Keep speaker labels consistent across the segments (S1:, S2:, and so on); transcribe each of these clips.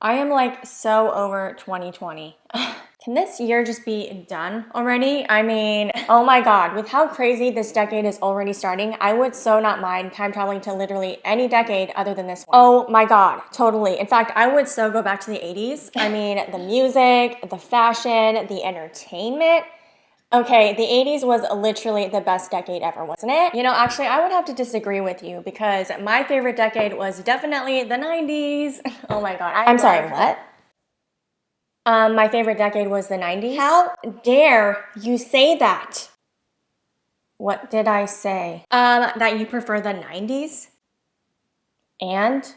S1: I am like so over 2020. Can this year just be done already? I mean, oh my God, with how crazy this decade is already starting, I would so not mind time traveling to literally any decade other than this one. Oh my God, totally. In fact, I would so go back to the 80s. I mean, the music, the fashion, the entertainment. Okay, the 80s was literally the best decade ever, wasn't it? You know, actually, I would have to disagree with you because my favorite decade was definitely the 90s. Oh my God. I'm sorry, what? My favorite decade was the 90s. How dare you say that? What did I say? That you prefer the 90s? And?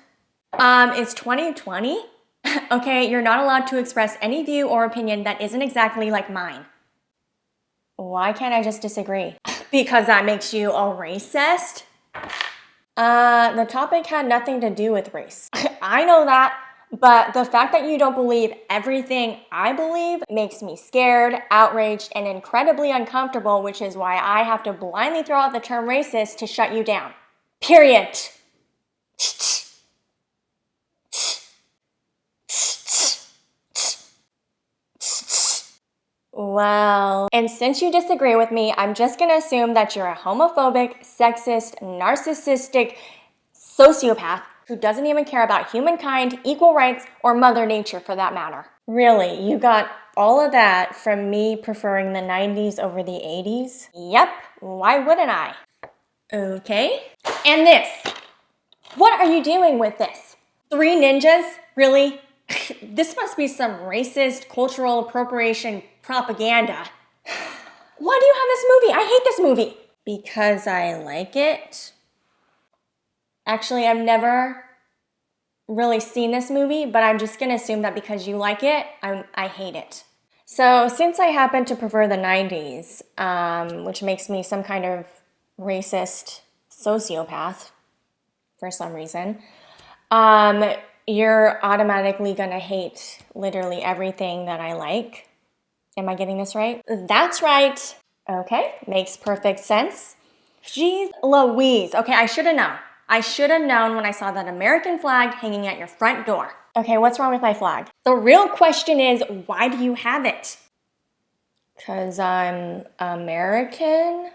S1: It's 2020? Okay, you're not allowed to express any view or opinion that isn't exactly like mine. Why can't I just disagree? Because that makes you a racist? The topic had nothing to do with race. I know that, but the fact that you don't believe everything I believe makes me scared, outraged, and incredibly uncomfortable, which is why I have to blindly throw out the term racist to shut you down. Period. Well, and since you disagree with me, I'm just gonna assume that you're a homophobic, sexist, narcissistic sociopath who doesn't even care about humankind, equal rights, or Mother Nature for that matter. Really, you got all of that from me preferring the 90s over the 80s? Yep, why wouldn't I? Okay. And this. What are you doing with this? 3 ninjas? Really? This must be some racist cultural appropriation propaganda. Why do you have this movie? I hate this movie. Because I like it. Actually, I've never really seen this movie, but I'm just gonna assume that because you like it, I hate it. So since I happen to prefer the 90s, which makes me some kind of racist sociopath for some reason, you're automatically gonna hate literally everything that I like. Am I getting this right? That's right. Okay, makes perfect sense. Jeez Louise. Okay, I should have known. I should have known when I saw that American flag hanging at your front door. Okay, what's wrong with my flag? The real question is, why do you have it? 'Cause I'm American?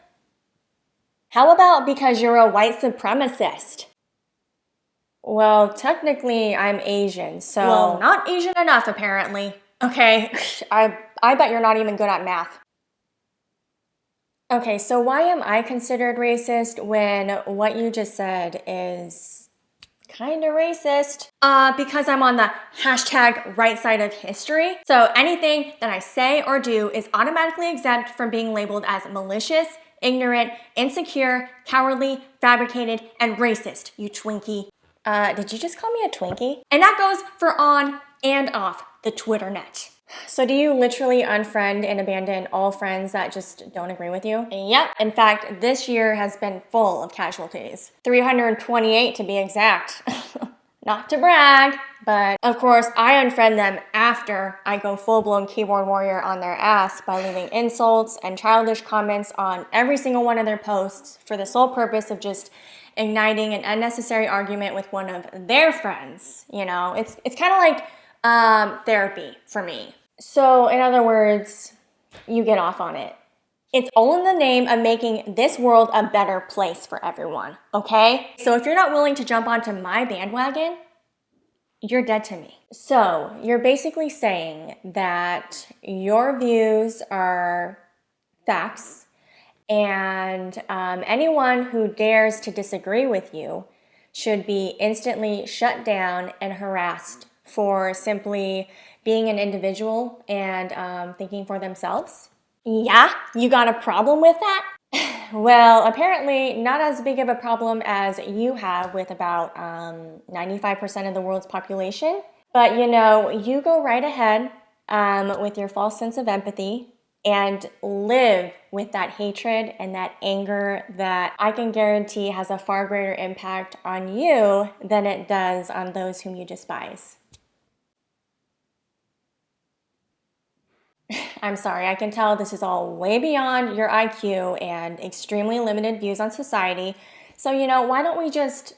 S1: How about because you're a white supremacist? Well, technically, I'm Asian, so... Well, not Asian enough, apparently. Okay, I bet you're not even good at math. Okay, so why am I considered racist when what you just said is kind of racist? Because I'm on the hashtag right side of history. So anything that I say or do is automatically exempt from being labeled as malicious, ignorant, insecure, cowardly, fabricated, and racist, you Twinkie. Did you just call me a Twinkie? And that goes for on and off the Twitter net. So do you literally unfriend and abandon all friends that just don't agree with you? Yep. In fact, this year has been full of casualties. 328 to be exact. Not to brag, but of course I unfriend them after I go full-blown keyboard warrior on their ass by leaving insults and childish comments on every single one of their posts for the sole purpose of just igniting an unnecessary argument with one of their friends. You know, it's kind of like therapy for me. So in other words, you get off on it. It's all in the name of making this world a better place for everyone, okay? So if you're not willing to jump onto my bandwagon, you're dead to me. So you're basically saying that your views are facts, and anyone who dares to disagree with you should be instantly shut down and harassed for simply being an individual and thinking for themselves. Yeah, you got a problem with that? Well, apparently not as big of a problem as you have with about 95% of the world's population. But you know, you go right ahead with your false sense of empathy and live with that hatred and that anger that I can guarantee has a far greater impact on you than it does on those whom you despise. I'm sorry, I can tell this is all way beyond your IQ and extremely limited views on society. So, you know, why don't we just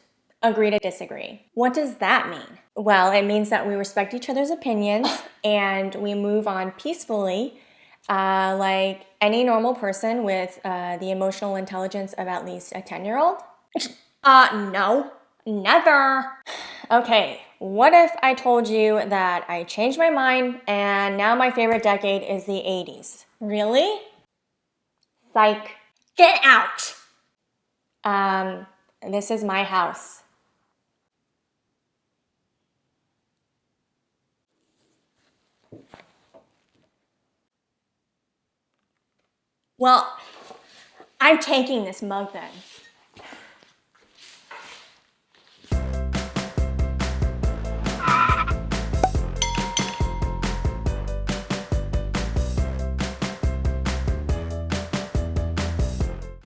S1: agree to disagree. What does that mean? Well, it means that we respect each other's opinions and we move on peacefully, like any normal person with the emotional intelligence of at least a 10-year-old. No, never. Okay, what if I told you that I changed my mind and now my favorite decade is the 80s? Really? Psych. Get out! This is my house. Well, I'm taking this mug then.